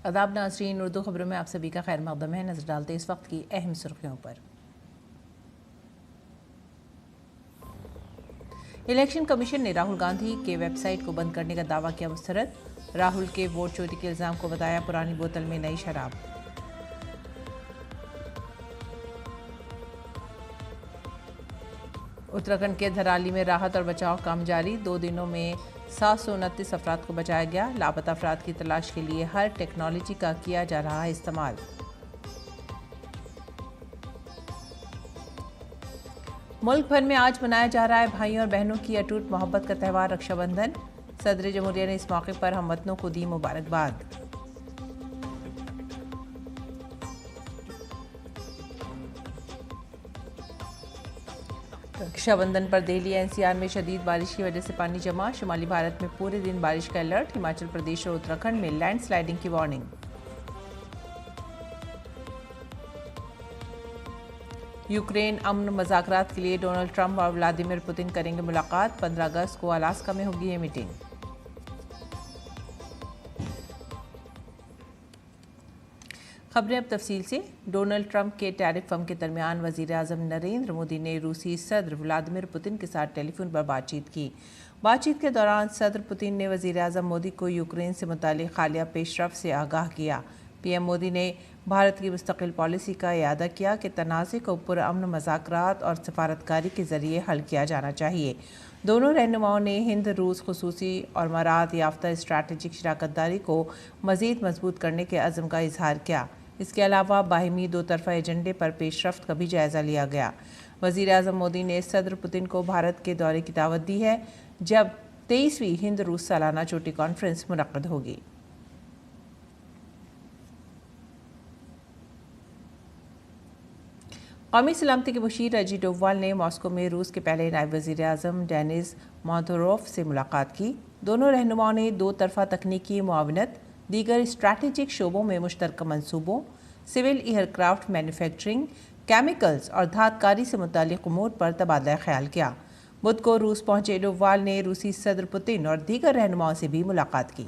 आदाब नाज़रीन, उर्दू खबरों में आप सभी का खैर मक़दम है। नज़र डालते इस वक्त की अहम सुर्खियों पर। इलेक्शन कमीशन ने राहुल गांधी के वेबसाइट को बंद करने का दावा किया मुस्तरद। राहुल के वोट चोरी के इल्ज़ाम को बताया पुरानी बोतल में नई शराब। उत्तराखंड के धराली में राहत और बचाव काम जारी। 2 दिनों में 729 अफराद को बचाया गया। लापता अफराद की तलाश के लिए हर टेक्नोलॉजी का किया जा रहा है इस्तेमाल। मुल्क भर में आज मनाया जा रहा है भाइयों और बहनों की अटूट मोहब्बत का त्यौहार रक्षाबंधन। सदर जमहूरिया ने इस मौके पर हमवतनों को दी मुबारकबाद। रक्षाबंधन पर दिल्ली एनसीआर में शदीद बारिश की वजह से पानी जमा। शुमाली भारत में पूरे दिन बारिश का अलर्ट। हिमाचल प्रदेश और उत्तराखंड में लैंडस्लाइडिंग की वार्निंग। यूक्रेन अमन मज़ाकरात के लिए डोनाल्ड ट्रंप और व्लादिमीर पुतिन करेंगे मुलाकात। 15 अगस्त को अलास्का में होगी ये मीटिंग। खबरें अब तफसील से। डोनाल्ड ट्रंप के टैरिफ फर्म के दरमियान वज़ीर आज़म नरेंद्र मोदी ने रूसी सदर व्लादिमीर पुतिन के साथ टेलीफोन पर बातचीत की। बातचीत के दौरान सदर पुतिन ने वज़ीर आज़म मोदी को यूक्रेन से मुतालिक हालिया पेशरफ से आगाह किया। पीएम मोदी ने भारत की मुस्तकिल पॉलिसी का इयादा किया कि तनाज़े को पुरअमन मज़ाकरात और सफारतकारी के ज़रिए हल किया जाना चाहिए। दोनों रहनुमाओं ने हिंद रूस खुसूसी और मराद याफ्ता स्ट्रैटेजिक शराकतदारी को मज़ीद मजबूत करने के अज़्म का इजहार किया। इसके अलावा बाहिमी दो तरफ़ा एजेंडे पर पेशरफ्त का भी जायज़ा लिया गया। वज़ीर आज़म मोदी ने सदर पुतिन को भारत के दौरे की दावत दी है, जब 23वीं हिंद रूस सालाना चोटी कॉन्फ्रेंस मुनक़्क़द होगी। कौमी सलामती के मुशीर अजीत डोभाल ने मॉस्को में रूस के पहले नायब वज़ीर आज़म डेनिस मोंतोरोफ से मुलाकात की। दोनों रहनुमाओं ने दो तरफ़ा तकनीकी मुआवनत, दीगर स्ट्रैटेजिक शोबों में मुश्तरका मंसूबों, सिविल एयरक्राफ्ट मैन्युफैक्चरिंग, केमिकल्स और धातकारी से मुताल्लिक़ उमूर पर तबादला ख्याल किया। बुध को रूस पहुंचे डोभाल ने रूसी सदर पुतिन और दीगर रहनुमाओं से भी मुलाकात की।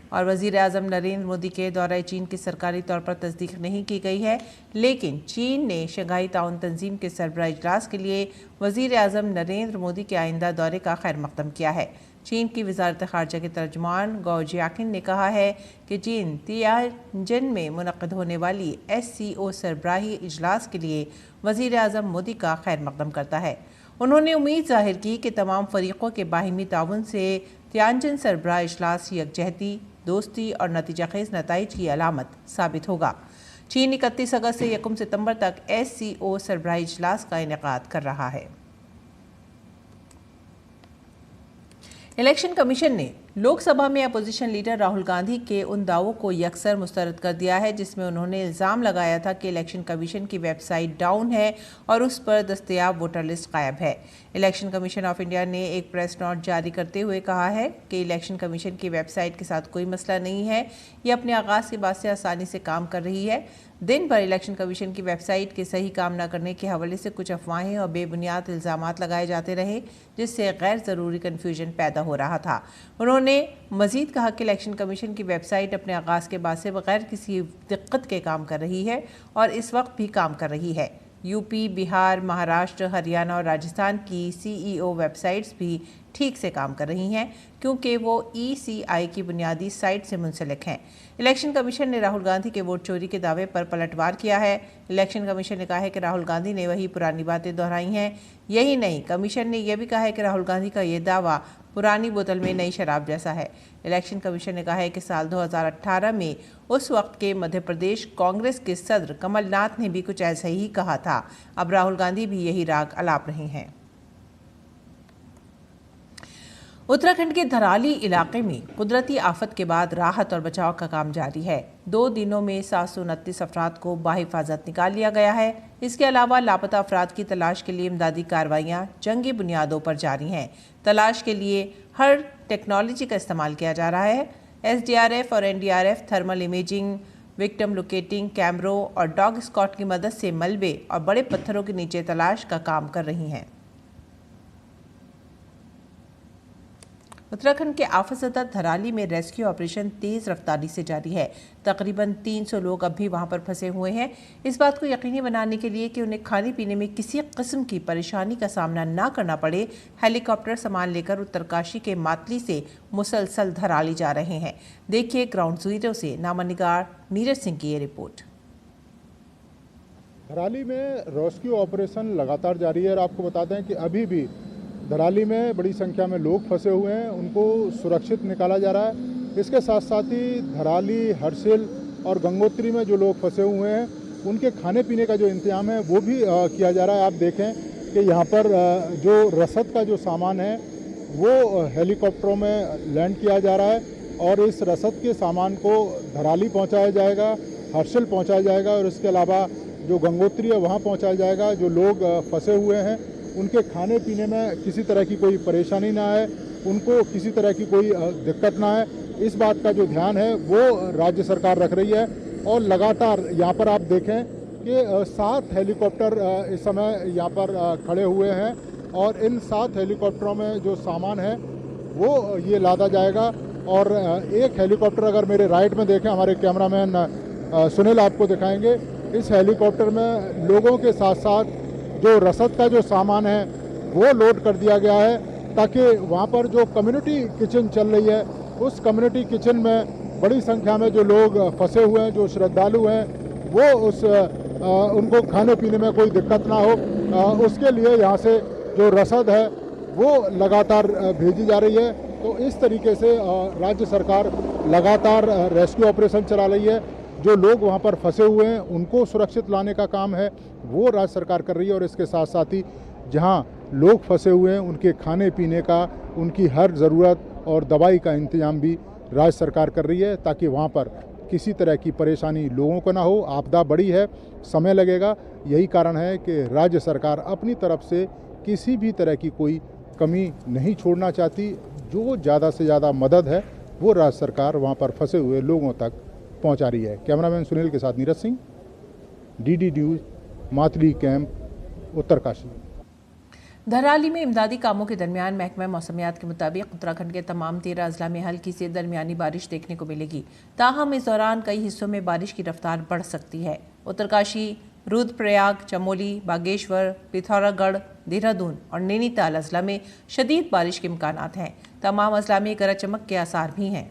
और वज़ीर आज़म नरेंद्र मोदी के दौरे चीन की सरकारी तौर पर तस्दीक नहीं की गई है, लेकिन चीन ने शंघाई ताउन तंजीम के सरबराह इजलास के लिए वज़ीर आज़म नरेंद्र मोदी के आइंदा दौरे का खैर मक़दम किया है। चीन की वज़ारत ख़ारजा के तर्जुमान गौ जियाकिन ने कहा है कि चीन तियानजिन में मुनक़्क़द होने वाली SCO सरबराही इजलास के लिए वज़ीर आज़म मोदी का खैर मक़दम करता है। उन्होंने उम्मीद ज़ाहिर की कि तमाम फ़रीक़ों के बाहिमी ताउन से तियानजिन सरबराह इजलास यकजहती, दोस्ती और नतीजा खेज़ नताइज की अलामत साबित होगा। चीन 31 अगस्त से 1 सितंबर तक SCO सरबराही इजलास का इनेकाद कर रहा है। इलेक्शन कमीशन ने लोकसभा में अपोजिशन लीडर राहुल गांधी के उन दावों को यकसर मुस्तरद कर दिया है जिसमें उन्होंने इल्ज़ाम लगाया था कि इलेक्शन कमीशन की वेबसाइट डाउन है और उस पर दस्तयाब वोटर लिस्ट गायब है। इलेक्शन कमीशन ऑफ इंडिया ने एक प्रेस नोट जारी करते हुए कहा है कि इलेक्शन कमीशन की वेबसाइट के साथ कोई मसला नहीं है, ये अपने आगाज़ के बाद से आसानी से काम कर रही है। दिन भर इलेक्शन कमीशन की वेबसाइट के सही काम न करने के हवाले से कुछ अफवाहें और बेबुनियाद इल्ज़ामात लगाए जाते रहे, जिससे गैर ज़रूरी कन्फ्यूजन पैदा हो रहा था। उन्होंने मज़ीद कहा कि इलेक्शन कमीशन की वेबसाइट अपने आगाज़ के बाद से बगैर किसी दिक्कत के काम कर रही है और इस वक्त भी काम कर रही है। यूपी, बिहार, महाराष्ट्र, हरियाणा और राजस्थान की CEO वेबसाइट्स भी ठीक से काम कर रही हैं क्योंकि वो ECI की बुनियादी साइट से मुंसलिक हैं। इलेक्शन कमीशन ने राहुल गांधी के वोट चोरी के दावे पर पलटवार किया है। इलेक्शन कमीशन ने कहा है कि राहुल गांधी ने वही पुरानी बातें दोहराई हैं। यही नहीं, कमीशन ने यह भी कहा है कि राहुल गांधी का ये दावा पुरानी बोतल में नई शराब जैसा है। इलेक्शन कमीशन ने कहा है कि साल 2018 में उस वक्त के मध्य प्रदेश कांग्रेस के सदर कमलनाथ ने भी कुछ ऐसा ही कहा था। अब राहुल गांधी भी यही राग अलाप रहे हैं। उत्तराखंड के धराली इलाके में कुदरती आफत के बाद राहत और बचाव का काम जारी है। 2 दिनों में 729 अफराद को बाहिफाजत निकाल लिया गया है। इसके अलावा लापता अफराद की तलाश के लिए इमदादी कार्रवाइयाँ जंगी बुनियादों पर जारी हैं। तलाश के लिए हर टेक्नोलॉजी का इस्तेमाल किया जा रहा है। SDRF और NDRF thermal imaging, victim locating कैमरों और डॉग स्क्वाड की मदद से मलबे और बड़े पत्थरों के नीचे तलाश का काम कर रही हैं। उत्तराखंड के आफतजदा धराली में रेस्क्यू ऑपरेशन तेज रफ्तारी से जारी है। तकरीबन 300 लोग अब भी वहां पर फंसे हुए हैं। इस बात को यकीनी बनाने के लिए कि उन्हें खाने पीने में किसी किस्म की परेशानी का सामना न करना पड़े, हेलीकॉप्टर सामान लेकर उत्तरकाशी के मातली से मुसलसल धराली जा रहे हैं। देखिए ग्राउंड जीरो से नामानिगार नीरज सिंह की ये रिपोर्ट। धराली में रेस्क्यू ऑपरेशन लगातार जारी है और आपको बता दें कि अभी भी धराली में बड़ी संख्या में लोग फंसे हुए हैं, उनको सुरक्षित निकाला जा रहा है। इसके साथ साथ ही धराली, हरसिल और गंगोत्री में जो लोग फंसे हुए हैं उनके खाने पीने का जो इंतजाम है वो भी किया जा रहा है। आप देखें कि यहाँ पर जो रसद का जो सामान है वो हेलीकॉप्टरों में लैंड किया जा रहा है और इस रसद के सामान को धराली पहुँचाया जाएगा, हरसिल पहुँचाया जाएगा और इसके अलावा जो गंगोत्री है वहाँ पहुँचाया जाएगा। जो लोग फंसे हुए हैं उनके खाने पीने में किसी तरह की कोई परेशानी ना आए, उनको किसी तरह की कोई दिक्कत ना आए, इस बात का जो ध्यान है वो राज्य सरकार रख रही है। और लगातार यहाँ पर आप देखें कि 7 हेलीकॉप्टर इस समय यहाँ पर खड़े हुए हैं और इन 7 हेलीकॉप्टरों में जो सामान है वो ये लादा जाएगा। और एक हेलीकॉप्टर अगर मेरे राइट में देखें, हमारे कैमरामैन सुनील आपको दिखाएंगे, इस हेलीकॉप्टर में लोगों के साथ साथ जो रसद का जो सामान है वो लोड कर दिया गया है ताकि वहाँ पर जो कम्युनिटी किचन चल रही है उस कम्युनिटी किचन में बड़ी संख्या में जो लोग फंसे हुए हैं, जो श्रद्धालु हैं, वो उनको खाने पीने में कोई दिक्कत ना हो, उसके लिए यहाँ से जो रसद है वो लगातार भेजी जा रही है। तो इस तरीके से राज्य सरकार लगातार रेस्क्यू ऑपरेशन चला रही है। जो लोग वहाँ पर फंसे हुए हैं उनको सुरक्षित लाने का काम है वो राज्य सरकार कर रही है और इसके साथ साथ ही जहाँ लोग फंसे हुए हैं उनके खाने पीने का, उनकी हर ज़रूरत और दवाई का इंतजाम भी राज्य सरकार कर रही है ताकि वहाँ पर किसी तरह की परेशानी लोगों को ना हो। आपदा बड़ी है, समय लगेगा, यही कारण है कि राज्य सरकार अपनी तरफ से किसी भी तरह की कोई कमी नहीं छोड़ना चाहती। जो ज़्यादा से ज़्यादा मदद है वो राज्य सरकार वहाँ पर फंसे हुए लोगों तक पहुंचा रही है। कैमरामैन सुनील के साथ Neeraj Singh, DD news, Matli camp, Uttarkashi. Dharali में इमदादी कामों के दरमियान महकमा मौसमियात के मुताबिक उत्तराखंड के तमाम 13 अजला में हल्की से दरमियानी बारिश देखने को मिलेगी। ताहम इस दौरान कई हिस्सों में बारिश की रफ्तार बढ़ सकती है। उत्तरकाशी, रुद्रप्रयाग, चमोली, बागेश्वर, पिथौरागढ़, देहरादून और नैनीताल अजला में शदीद बारिश के इम्कानात हैं। तमाम अजला में गरज चमक के आसार भी हैं।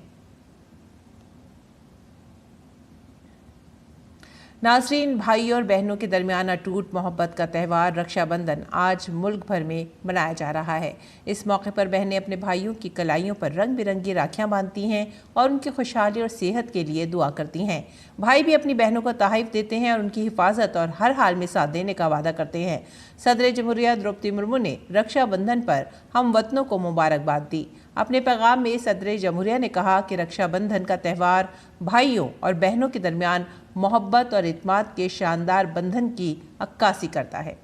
नाज़रीन, भाई और बहनों के दरमियान अटूट मोहब्बत का त्यौहार रक्षाबंधन आज मुल्क भर में मनाया जा रहा है। इस मौके पर बहनें अपने भाइयों की कलाइयों पर रंग बिरंगी राखियां बांधती हैं और उनकी खुशहाली और सेहत के लिए दुआ करती हैं। भाई भी अपनी बहनों को तोहफ़े देते हैं और उनकी हिफाजत और हर हाल में साथ देने का वादा करते हैं। सदर जमहूरिया द्रौपदी मुर्मू ने रक्षाबंधन पर हम वतनों को मुबारकबाद दी। अपने पैगाम में सदर जमहूरिया ने कहा कि रक्षाबंधन का त्यौहार भाइयों और बहनों के दरमियान मोहब्बत और इत्मीनान के शानदार बंधन की अक्कासी करता है।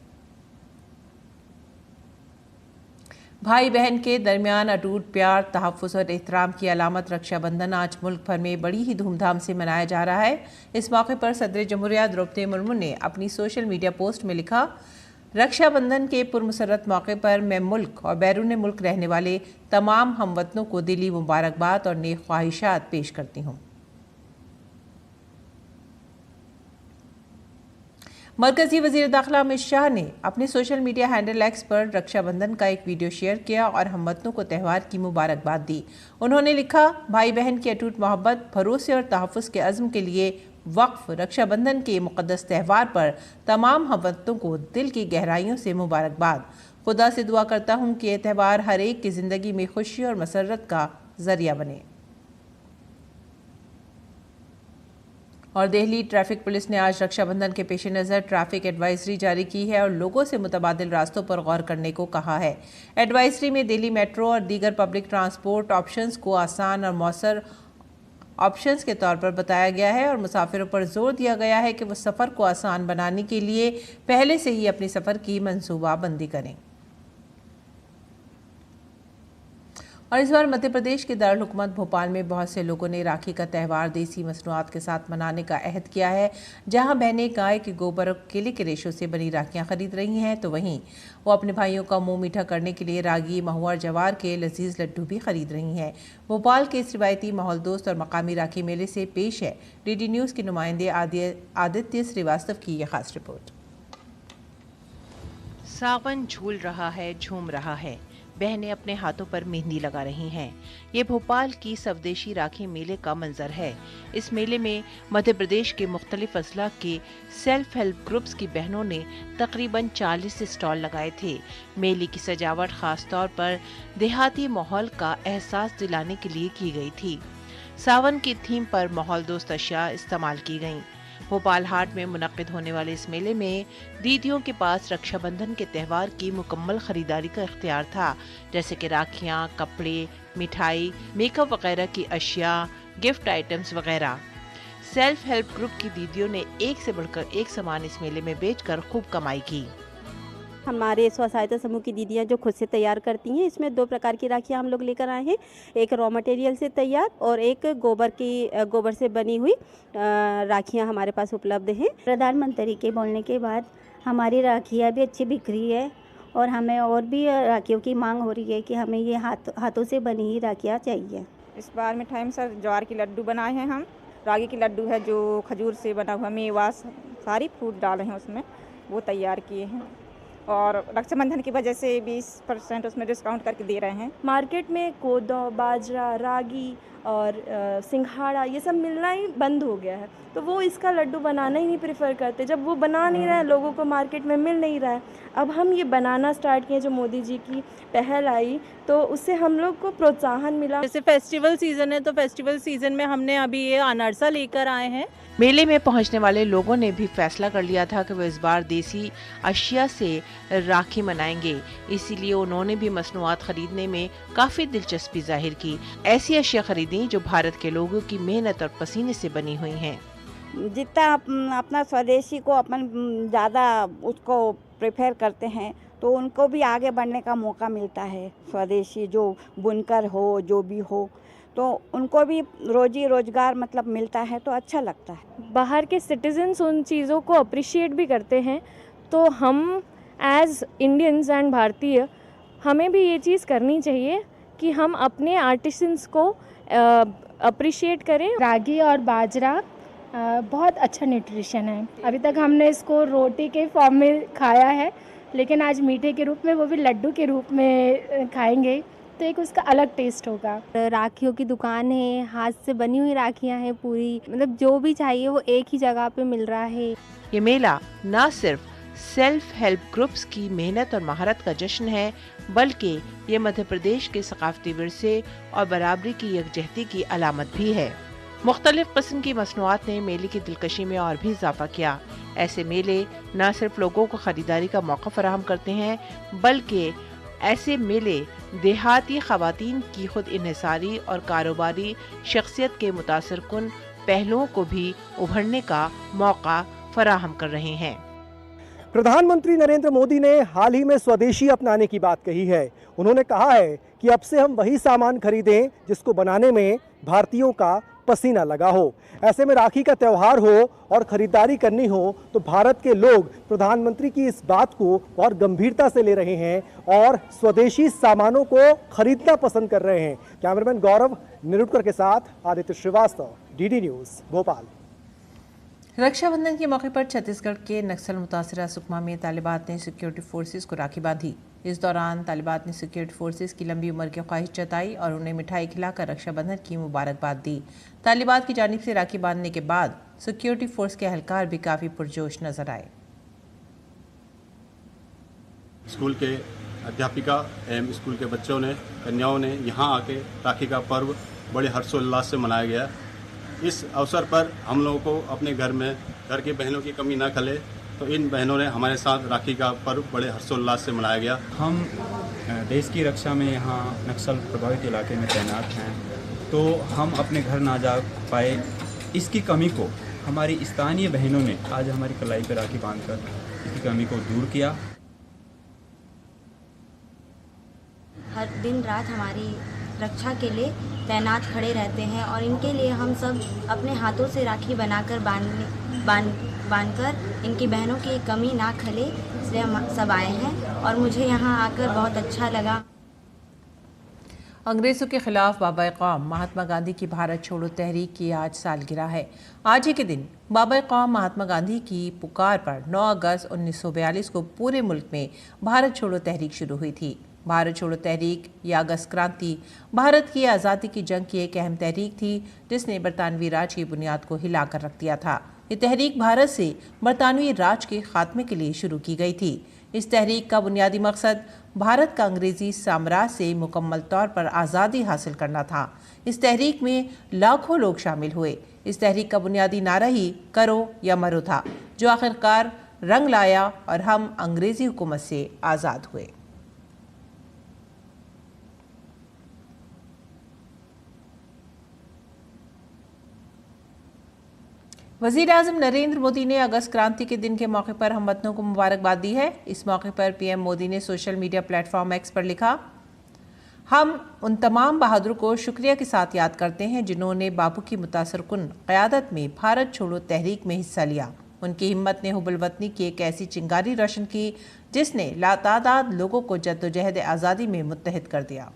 भाई बहन के दरमियान अटूट प्यार, तहफ़्फ़ुज़ और एहतराम की अलामत रक्षाबंधन आज मुल्क भर में बड़ी ही धूमधाम से मनाया जा रहा है। इस मौके पर सदर जमहूरिया द्रौपदी मुर्मू ने अपनी सोशल मीडिया पोस्ट में लिखा, रक्षाबंधन के पुरमसरत मौके पर मैं मुल्क और बैरून मुल्क रहने वाले तमाम हमवतनों को दिली मुबारकबाद और नेक ख्वाहिशात पेश करती हूँ। मरकजी वज़ीर दाखिला अमित शाह ने अपने सोशल मीडिया हैंडल एक्स पर रक्षाबंधन का एक वीडियो शेयर किया और हमवतनों को त्यौहार की मुबारकबाद दी। उन्होंने लिखा, भाई बहन की अटूट मोहब्बत, भरोसे और तहफ़्फ़ुज़ के अज़्म के लिए वक्फ रक्षाबंधन के मुक़द्दस त्यौहार पर तमाम हमवतनों को दिल की गहराइयों से मुबारकबाद। खुदा से दुआ करता हूँ कि यह त्यौहार हर एक की ज़िंदगी में खुशी और मसरत का ज़रिया बने। और दिल्ली ट्रैफिक पुलिस ने आज रक्षाबंधन के पेश नज़र ट्रैफिक एडवाइजरी जारी की है और लोगों से मुतबादिल रास्तों पर गौर करने को कहा है। एडवाइजरी में दिल्ली मेट्रो और दीगर पब्लिक ट्रांसपोर्ट ऑप्शंस को आसान और मौसर ऑप्शंस के तौर पर बताया गया है और मुसाफिरों पर जोर दिया गया है कि वो सफ़र को आसान बनाने के लिए पहले से ही अपने सफ़र की मनसूबाबंदी करें। और इस बार मध्य प्रदेश के दारुल हुकूमत भोपाल में बहुत से लोगों ने राखी का त्यौहार देसी मसनूआत के साथ मनाने का अहद किया है। जहां बहनें गाय के गोबर और केले के रेशों से बनी राखियां खरीद रही हैं, तो वहीं वो अपने भाइयों का मुंह मीठा करने के लिए रागी, महुआ और जवार के लजीज लड्डू भी खरीद रही हैं। भोपाल के इस रिवायती माहौल दोस्त और मकामी राखी मेले से पेश है डीडी न्यूज़ के नुमाइंदे आदित्य श्रीवास्तव की यह खास रिपोर्ट। सावन झूल रहा है, झूम रहा है, बहनें अपने हाथों पर मेहंदी लगा रही हैं। ये भोपाल की स्वदेशी राखी मेले का मंजर है। इस मेले में मध्य प्रदेश के मुख्तलिफ अजला के सेल्फ हेल्प ग्रुप्स की बहनों ने तकरीबन 40 स्टॉल लगाए थे। मेले की सजावट खास तौर पर देहाती माहौल का एहसास दिलाने के लिए की गई थी। सावन की थीम पर माहौल दोस्त अशिया इस्तेमाल की गईं। भोपाल हाट में मुनक्किद होने वाले इस मेले में दीदियों के पास रक्षाबंधन के त्यौहार की मुकम्मल खरीदारी का इख्तियार था, जैसे कि राखियां, कपड़े, मिठाई, मेकअप वगैरह की अशिया, गिफ्ट आइटम्स वगैरह। सेल्फ हेल्प ग्रुप की दीदियों ने एक से बढ़कर एक सामान इस मेले में बेचकर खूब कमाई की। हमारे स्व सहायता समूह की दीदियाँ जो खुद से तैयार करती हैं, इसमें 2 प्रकार की राखियाँ हम लोग लेकर आए हैं। एक रॉ मटेरियल से तैयार और एक गोबर से बनी हुई राखियाँ हमारे पास उपलब्ध हैं। प्रधानमंत्री के बोलने के बाद हमारी राखियाँ भी अच्छी बिक रही है और हमें और भी राखियों की मांग हो रही है कि हमें ये हाथों से बनी ही राखियाँ चाहिए। इस बार मिठाई में सर ज्वार के लड्डू बनाए हैं हम, रागी के लड्डू है जो खजूर से बना हुआ, मेवा सारी फ्रूट डाले हैं उसमें, वो तैयार किए हैं। और रक्षाबंधन की वजह से 20% उसमें डिस्काउंट करके दे रहे हैं। मार्केट में कोदो, बाजरा, रागी और सिंघाड़ा ये सब मिलना ही बंद हो गया है, तो वो इसका लड्डू बनाना ही नहीं प्रेफर करते। जब वो बना नहीं रहा है, लोगों को मार्केट में मिल नहीं रहा है, अब हम ये बनाना स्टार्ट किए। जो मोदी जी की पहल आई तो उससे हम लोग को प्रोत्साहन मिला। जैसे फेस्टिवल सीज़न है तो फेस्टिवल सीज़न में हमने अभी ये अनारसा लेकर आए हैं। मेले में पहुंचने वाले लोगों ने भी फैसला कर लिया था कि वो इस बार देसी अशिया से राखी मनाएंगे, इसीलिए उन्होंने भी मसनूआत खरीदने में काफी दिलचस्पी जाहिर की। ऐसी अशिया खरीदी जो भारत के लोगों की मेहनत और पसीने से बनी हुई हैं। जितना अपना स्वदेशी को अपन ज़्यादा उसको प्रेफर करते हैं तो उनको भी आगे बढ़ने का मौका मिलता है। स्वदेशी जो बुनकर हो, जो भी हो, तो उनको भी रोजी रोजगार मतलब मिलता है, तो अच्छा लगता है। बाहर के सिटीजन्स उन चीज़ों को अप्रिशिएट भी करते हैं, तो हम एज इंडियंस एंड भारतीय हमें भी ये चीज़ करनी चाहिए कि हम अपने आर्टिसंस को अप्रिशिएट करें। रागी और बाजरा बहुत अच्छा न्यूट्रिशन है। अभी तक हमने इसको रोटी के फॉर्म में खाया है, लेकिन आज मीठे के रूप में, वो भी लड्डू के रूप में खाएंगे, तो एक उसका अलग टेस्ट होगा। राखियों की दुकान है, हाथ से बनी हुई राखियाँ हैं पूरी, मतलब जो भी चाहिए वो एक ही जगह पे मिल रहा है। ये मेला न सिर्फ सेल्फ हेल्प ग्रुप्स की मेहनत और महारत का जश्न है, बल्कि ये मध्य प्रदेश के सकाफती विरसे और बराबरी की यकजहती की अलामत भी है। मुख्तलिफ किस्म की मसनूआत ने मेले की दिलकशी में और भी इजाफा किया। ऐसे मेले न सिर्फ लोगों को खरीदारी का मौका फराहम करते हैं, बल्कि ऐसे मेले देहाती खवातीन की खुद इन्हिसारी और कारोबारी शख्सियत के मुतासिर कुन पहलुओं को भी उभरने का मौका फराहम कर रहे हैं। प्रधानमंत्री नरेंद्र मोदी ने हाल ही में स्वदेशी अपनाने की बात कही है। उन्होंने कहा है कि अब से हम वही सामान खरीदें जिसको बनाने में भारतीयों का पसीना लगा हो। ऐसे में राखी का त्यौहार हो और खरीदारी करनी हो तो भारत के लोग प्रधानमंत्री की इस बात को और गंभीरता से ले रहे हैं और स्वदेशी सामानों को खरीदना पसंद कर रहे हैं। कैमरामैन गौरव निरुटकर के साथ आदित्य श्रीवास्तव, डीडी न्यूज़, भोपाल। रक्षाबंधन के मौके पर छत्तीसगढ़ के नक्सल मुतासरा सुकमा में तालिबात ने सिक्योरिटी फोर्सेस को राखी बांधी। इस दौरान तालिबात ने सिक्योरिटी फोर्सेस की लंबी उम्र की ख्वाहिश जताई और उन्हें मिठाई खिलाकर रक्षाबंधन की मुबारकबाद दी। तालिबात की जानिब से राखी बांधने के बाद सिक्योरिटी फोर्स के एहलकार भी काफ़ी पुरजोश नजर आए। स्कूल के अध्यापिका एवं स्कूल के बच्चों ने, कन्याओं ने यहाँ आके राखी का पर्व बड़े हर्षोल्लास से मनाया गया। इस अवसर पर हम लोगों को अपने घर की बहनों की कमी ना खले, तो इन बहनों ने हमारे साथ राखी का पर्व बड़े हर्षोल्लास से मनाया गया। हम देश की रक्षा में यहाँ नक्सल प्रभावित इलाके में तैनात हैं, तो हम अपने घर ना जा पाए, इसकी कमी को हमारी स्थानीय बहनों ने आज हमारी कलाई पर राखी बांधकर इसकी कमी को दूर किया। हर दिन रात हमारी रक्षा के लिए तैनात खड़े रहते हैं और इनके लिए हम सब अपने हाथों से राखी बनाकर बांधकर इनकी बहनों की कमी ना खले, इसलिए हम सब आए हैं और मुझे यहाँ आकर बहुत अच्छा लगा। अंग्रेज़ों के खिलाफ बाबा-ए-कौम महात्मा गांधी की भारत छोड़ो तहरीक की आज सालगिरह है। आज ही के दिन बाबा-ए-कौम महात्मा गांधी की पुकार पर 9 अगस्त 1942 को पूरे मुल्क में भारत छोड़ो तहरीक शुरू हुई थी। भारत छोड़ो तहरीक या अगस्त क्रांति भारत की आज़ादी की जंग की एक अहम तहरीक थी, जिसने बरतानवी राज की बुनियाद को हिलाकर रख दिया था। ये तहरीक भारत से बरतानवी राज के खात्मे के लिए शुरू की गई थी। इस तहरीक का बुनियादी मकसद भारत का अंग्रेजी साम्राज्य से मुकम्मल तौर पर आज़ादी हासिल करना था। इस तहरीक में लाखों लोग शामिल हुए। इस तहरीक का बुनियादी नारा ही करो या मरो था, जो आखिरकार रंग लाया और हम अंग्रेजी हुकूमत से आज़ाद हुए। वज़ीर-ए-आज़म नरेंद्र मोदी ने अगस्त क्रांति के दिन के मौके पर हमवतनों को मुबारकबाद दी है। इस मौके पर पीएम मोदी ने सोशल मीडिया प्लेटफॉर्म एक्स पर लिखा, हम उन तमाम बहादुरों को शुक्रिया के साथ याद करते हैं जिन्होंने बापू की मुतासरकुन क़यादत में भारत छोड़ो तहरीक में हिस्सा लिया। उनकी हिम्मत ने हुब्बुल वतनी की एक ऐसी चिंगारी रोशन की जिसने लातादाद लोगों को जद्दोजहद आज़ादी में मुत्तहिद कर दिया।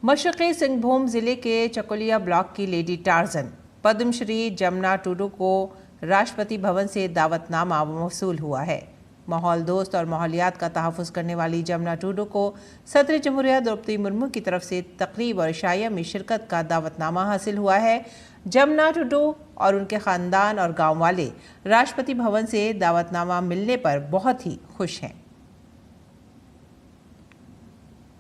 मशरक़ी सिंहभूम ज़िले के चकोलिया ब्लॉक की लेडी टार्जन पद्मश्री जमुना टुडू को राष्ट्रपति भवन से दावतनामा मौसूल हुआ है। माहौल दोस्त और माहौलियात का तहफ़्फ़ुज़ करने वाली जमुना टुडू को सदर जमहूरिया द्रौपदी मुर्मू की तरफ से तकरीब और इशाइया में शिरकत का दावतनामा हासिल हुआ है। जमुना टुडू और उनके ख़ानदान और गाँव वाले राष्ट्रपति भवन से दावतनामा मिलने पर बहुत ही खुश हैं।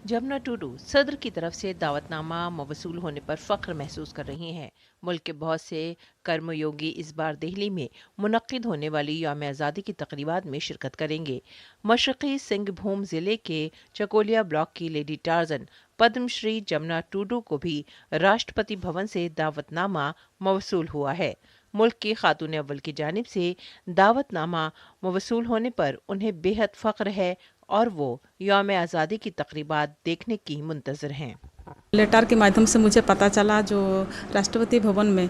जमुना टुडू सदर की तरफ से दावतनामा मवसूल होने पर फ़ख्र महसूस कर रही हैं। मुल्क के बहुत से कर्मयोगी इस बार दिल्ली में मुनक्किद होने वाली यौम आज़ादी की तक़रीबात में शिरकत करेंगे। मशरक़ी सिंहभूम ज़िले के चकोलिया ब्लॉक की लेडी टार्जन पद्मश्री जमुना टुडू को भी राष्ट्रपति भवन से दावतनामा मवसूल हुआ है। मुल्क की खातून अव्वल की जानिब से दावतनामा मवसूल होने पर उन्हें बेहद फ़ख्र है और वो यौम आज़ादी की तक़रीबात देखने की मुंतज़र हैं। लेटर के माध्यम से मुझे पता चला जो राष्ट्रपति भवन में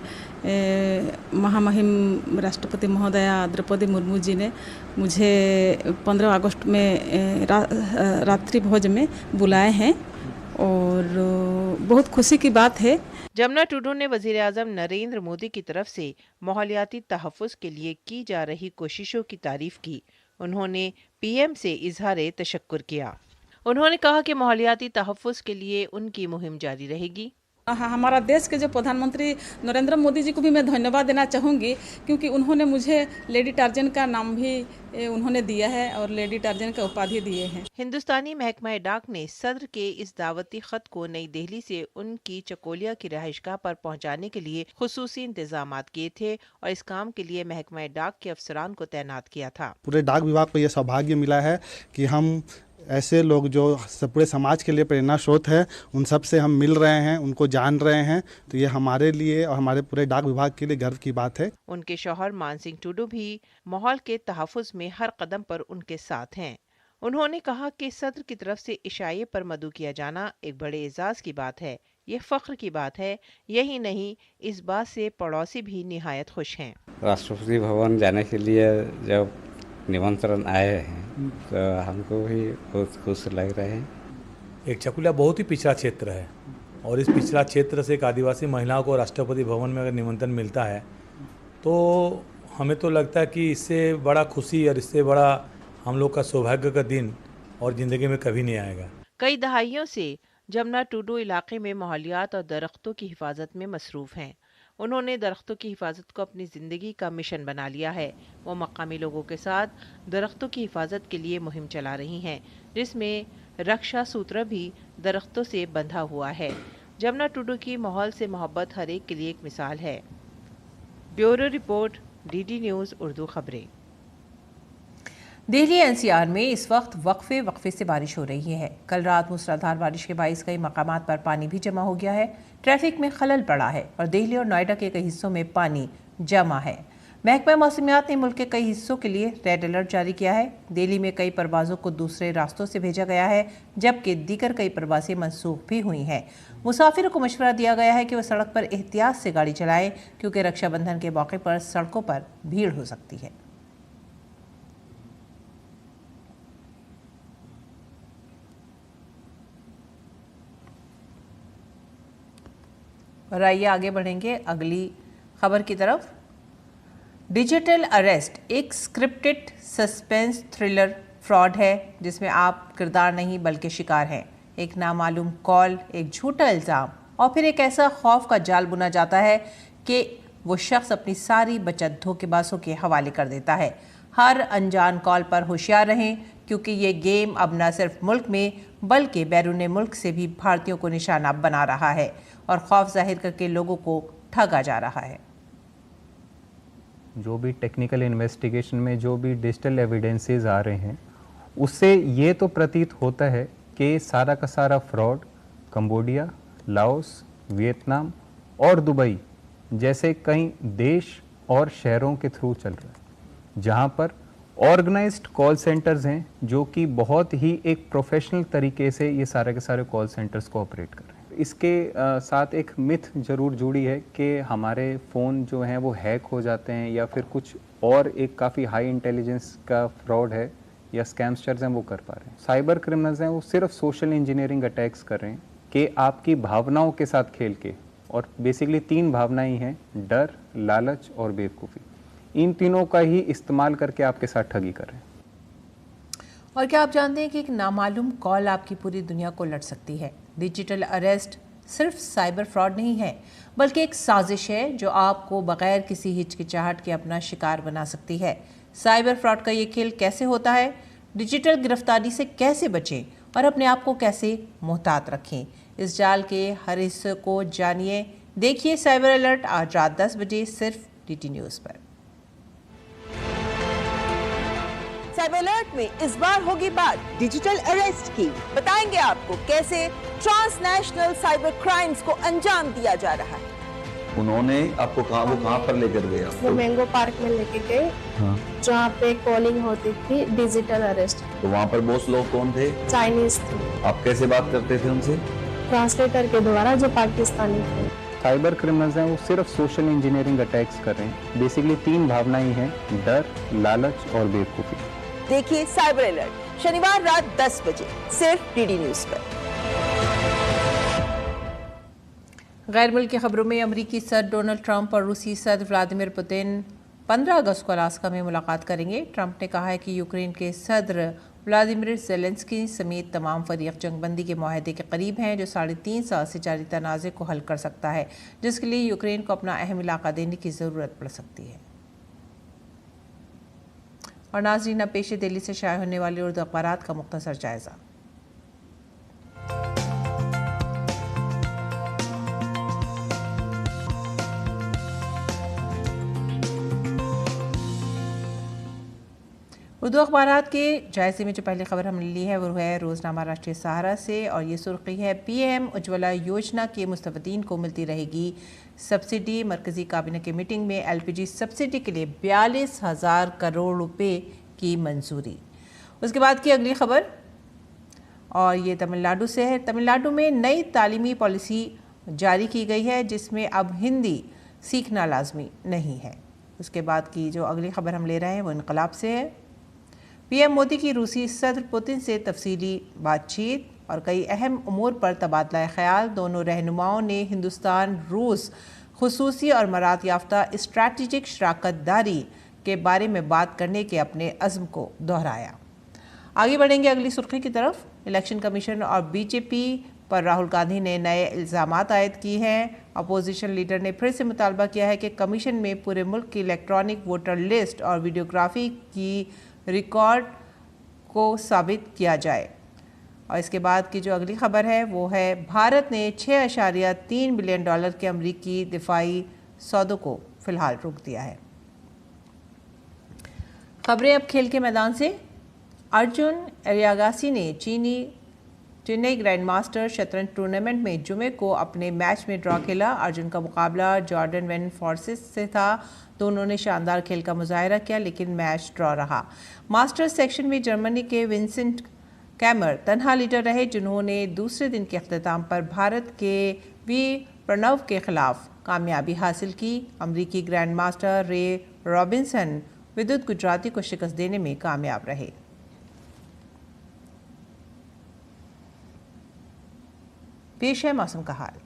महामहिम राष्ट्रपति महोदया द्रौपदी मुर्मू जी ने मुझे 15 अगस्त में रात्रि भोज में बुलाए हैं और बहुत खुशी की बात है। जमुना टुडू ने वज़ीर-ए-आज़म नरेंद्र मोदी की तरफ से माहौलियाती तहफ़्फ़ुज़ के लिए की जा रही कोशिशों की तारीफ़ की। उन्होंने पीएम से इज़हार तशक्कुर किया। उन्होंने कहा कि माहौलियाती तहफ़्फ़ुज़ के लिए उनकी मुहिम जारी रहेगी। हमारा देश के जो प्रधानमंत्री नरेंद्र मोदी जी को भी मैं धन्यवाद देना चाहूँगी, क्योंकि उन्होंने मुझे लेडी टार्जन का नाम भी उन्होंने दिया है और लेडी टार्जन का उपाधि दिए हैं। हिंदुस्तानी महकमा डाक ने सदर के इस दावती ख़त को नई दिल्ली से उनकी चकोलिया की रहायशगाह पर पहुँचाने के लिए खुसूसी इंतजामात किए थे और इस काम के लिए महकमा डाक के अफसरान को तैनात किया था। पूरे डाक विभाग को यह सौभाग्य मिला है कि हम ऐसे लोग जो पूरे समाज के लिए प्रेरणा स्रोत है, उन सब से हम मिल रहे हैं, उनको जान रहे हैं, तो ये हमारे लिए और हमारे पूरे डाक विभाग के लिए गर्व की बात है। उनके शौहर मान सिंह टुडू भी माहौल के तहफ़्फ़ुज़ में हर कदम पर उनके साथ हैं। उन्होंने कहा कि सदर की तरफ से इशाए पर मदू किया जाना एक बड़े एजाज़ की बात है, ये फ़ख्र की बात है। यही नहीं, इस बात से पड़ोसी भी निहायत खुश हैं। राष्ट्रपति भवन जाने के लिए जब निमंत्रण आए हैं तो हमको भी बहुत खुश लग रहे हैं। एक चकुलिया बहुत ही पिछड़ा क्षेत्र है और इस पिछड़ा क्षेत्र से एक आदिवासी महिलाओं को राष्ट्रपति भवन में अगर निमंत्रण मिलता है तो हमें तो लगता है कि इससे बड़ा खुशी और इससे बड़ा हम लोग का सौभाग्य का दिन और ज़िंदगी में कभी नहीं आएगा। कई दहाइयों से जमुना टुडू इलाके में माहौलियात और दरख्तों की हिफाजत में मसरूफ़ हैं। उन्होंने दरख्तों की हिफाजत को अपनी ज़िंदगी का मिशन बना लिया है। वो मकामी लोगों के साथ दरख्तों की हिफाजत के लिए मुहिम चला रही हैं, जिसमें रक्षा सूत्र भी दरख्तों से बंधा हुआ है। जमुना टुडू की माहौल से मोहब्बत हर एक के लिए एक मिसाल है। Bureau report, DD news Urdu खबरें। दिल्ली एनसीआर में इस वक्त वक्फे से बारिश हो रही है। कल रात मूसलाधार बारिश के बाइस कई मकामात पर पानी भी जमा हो गया है। ट्रैफिक में खलल पड़ा है और दिल्ली और नोएडा के कई हिस्सों में पानी जमा है। महकमा मौसमियात ने मुल्क के कई हिस्सों के लिए रेड अलर्ट जारी किया है। दिल्ली में कई परवाज़ों को दूसरे रास्तों से भेजा गया है, जबकि दीगर कई परवाज़ें मनसूख भी हुई हैं। मुसाफिरों को मशवरा दिया गया है कि वह सड़क पर एहतियात से गाड़ी चलाएं, क्योंकि रक्षाबंधन के मौके पर सड़कों पर भीड़ हो सकती है। और आइए आगे बढ़ेंगे अगली खबर की तरफ। डिजिटल अरेस्ट एक स्क्रिप्टेड सस्पेंस थ्रिलर फ्रॉड है, जिसमें आप किरदार नहीं बल्कि शिकार हैं। एक नामालूम कॉल, एक झूठा इल्ज़ाम और फिर एक ऐसा खौफ का जाल बुना जाता है कि वो शख्स अपनी सारी बचत धोखेबाजों के हवाले कर देता है। हर अनजान कॉल पर होशियार रहें, क्योंकि ये गेम अब न सिर्फ मुल्क में बल्कि बैरून मुल्क से भी भारतीयों को निशाना बना रहा है और खौफ जाहिर करके लोगों को ठगा जा रहा है। जो भी टेक्निकल इन्वेस्टिगेशन में जो भी डिजिटल एविडेंसेस आ रहे हैं, उससे ये तो प्रतीत होता है कि सारा का सारा फ्रॉड कंबोडिया, लाओस, वियतनाम और दुबई जैसे कई देश और शहरों के थ्रू चल रहा है, जहां पर ऑर्गेनाइज्ड कॉल सेंटर्स हैं जो कि बहुत ही एक प्रोफेशनल तरीके से ये सारे के सारे कॉल सेंटर्स को ऑपरेट कर रहे हैं। इसके साथ एक मिथ ज़रूर जुड़ी है कि हमारे फ़ोन जो हैं वो हैक हो जाते हैं या फिर कुछ और एक काफ़ी हाई इंटेलिजेंस का फ्रॉड है या स्कैमस्टर्स हैं वो कर पा रहे हैं। साइबर क्रिमिनल्स हैं वो सिर्फ सोशल इंजीनियरिंग अटैक्स कर रहे हैं कि आपकी भावनाओं के साथ खेल के, और बेसिकली 3 भावनाएं हैं, डर, लालच और बेवकूफ़ी। इन तीनों का ही इस्तेमाल करके आपके साथ ठगी कर रहे हैं। और क्या आप जानते हैं कि एक नामालूम कॉल आपकी पूरी दुनिया को लट सकती है। डिजिटल अरेस्ट सिर्फ साइबर फ्रॉड नहीं है, बल्कि एक साजिश है जो आपको बगैर किसी हिचकिचाहट के अपना शिकार बना सकती है। साइबर फ्रॉड का ये खेल कैसे होता है, डिजिटल गिरफ्तारी से कैसे बचें और अपने आप को कैसे मुहतात रखें, इस जाल के हर हिस्से को जानिए। देखिए साइबर अलर्ट आज रात 10 बजे सिर्फ DT न्यूज़ पर। साइबर अलर्ट में इस बार होगी बात डिजिटल अरेस्ट की। बताएंगे आपको कैसे ट्रांसनेशनल साइबर क्राइम्स को अंजाम दिया जा रहा है। उन्होंने आपको कहाँ पर लेकर गए? वो मैंगो पार्क में लेके गए, हाँ। जहाँ पे कॉलिंग होती थी डिजिटल अरेस्ट। तो वहाँ पर बॉस लोग कौन थे? चाइनीज थे। आप कैसे बात करते थे उनसे? ट्रांसलेटर के द्वारा, जो पाकिस्तानी थे। साइबर क्रिमिनल्स हैं वो सिर्फ सोशल इंजीनियरिंग अटैक्स कर रहे हैं। बेसिकली 3 भावनाएं हैं, डर, लालच और बेवकूफ़ी। देखिए साइबर अलर्ट शनिवार रात 10 बजे सिर्फ DD न्यूज़ पर। गैर मुल्की खबरों में अमरीकी सदर डोनाल्ड ट्रंप और रूसी सदर व्लादिमीर पुतिन 15 अगस्त को अलास्का में मुलाकात करेंगे। ट्रंप ने कहा है कि यूक्रेन के सदर व्लादिमीर ज़ेलेंस्की समेत तमाम फरीक जंगबंदी के मुआहदे के करीब हैं, जो 3.5 साल से जारी तनाज़े को हल कर सकता है, जिसके लिए यूक्रेन को अपना अहम इलाका देने की ज़रूरत पड़ सकती है। और नाज़रीन, अब पेश दिल्ली से शाये होने वाले उर्दू अखबारात का मुख्तसर जायज़ा। उर्दू अखबारात के जायज़े में जो पहली खबर हमने ली है वो है रोज़नामा राष्ट्रीय सहारा से, और ये सुर्खी है PM उज्ज्वला योजना के मुस्तफ़ीदीन को मिलती रहेगी सब्सिडी। मरकज़ी काबीना की मीटिंग में LPG सब्सिडी के लिए 42,000 करोड़ रुपए की मंजूरी। उसके बाद की अगली खबर, और ये तमिलनाडु से है। तमिलनाडु में नई तालीमी पॉलिसी जारी की गई है, जिसमें अब हिंदी सीखना लाजमी नहीं है। उसके बाद की जो अगली खबर हम ले रहे हैं वो इनकलाब से है। PM मोदी की रूसी सदर पुतिन से तफसीली बातचीत और कई अहम उमूर पर तबादला ख्याल। दोनों रहनुमाओं ने हिंदुस्तान रूस खुसूसी और मरात याफ्ता स्ट्रैटेजिक शराकत दारी के बारे में बात करने के अपने अज़्म को दोहराया। आगे बढ़ेंगे अगली सुर्खी की तरफ। इलेक्शन कमीशन और BJP पर राहुल गांधी ने नए इल्ज़ामात आयद किए हैं। अपोजिशन लीडर ने फिर से मुतालबा किया है कि कमीशन में पूरे मुल्क की इलेक्ट्रॉनिक वोटर लिस्ट और वीडियोग्राफी की रिकॉर्ड को साबित किया जाए। और इसके बाद की जो अगली खबर है वो है भारत ने $6.3 बिलियन के अमरीकी दिफाई सौदों को फिलहाल रोक दिया है। खबरें अब खेल के मैदान से। अर्जुन एरियागासी ने चीनी चेन्नई ग्रैंड मास्टर शतरंज टूर्नामेंट में जुमे को अपने मैच में ड्रॉ खेला। अर्जुन का मुकाबला जॉर्डन वेन फोर्सिस से था। दोनों ने शानदार खेल का मुजाहरा किया, लेकिन मैच ड्रॉ रहा। मास्टर्स सेक्शन में जर्मनी के विंसेंट कैमर तन्हा लीडर रहे, जिन्होंने दूसरे दिन के अख्ताम पर भारत के वी प्रणव के खिलाफ कामयाबी हासिल की। अमरीकी ग्रैंड मास्टर रे रॉबिन्सन विद्युत गुजराती को शिकस्त देने में कामयाब रहे। पेश है मौसम का हाल।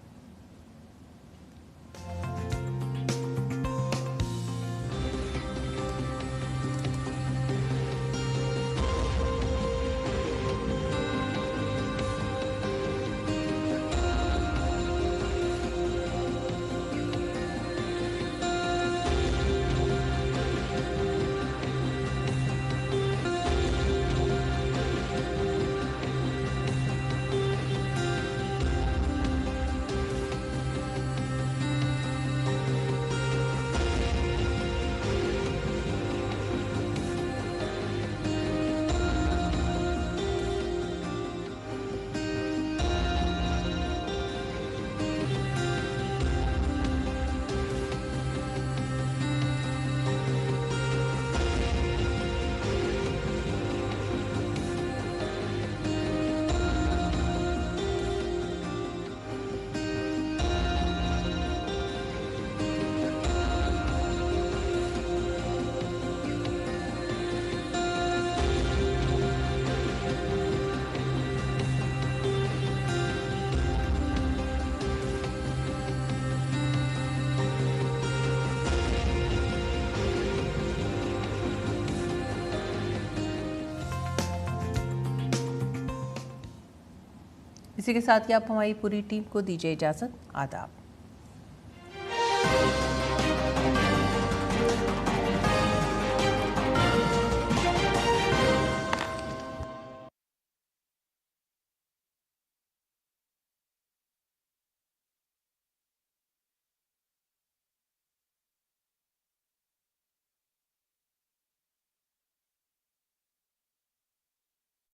इसी के साथ ही आप हमारी पूरी टीम को दीजिए इजाज़त। आदाब।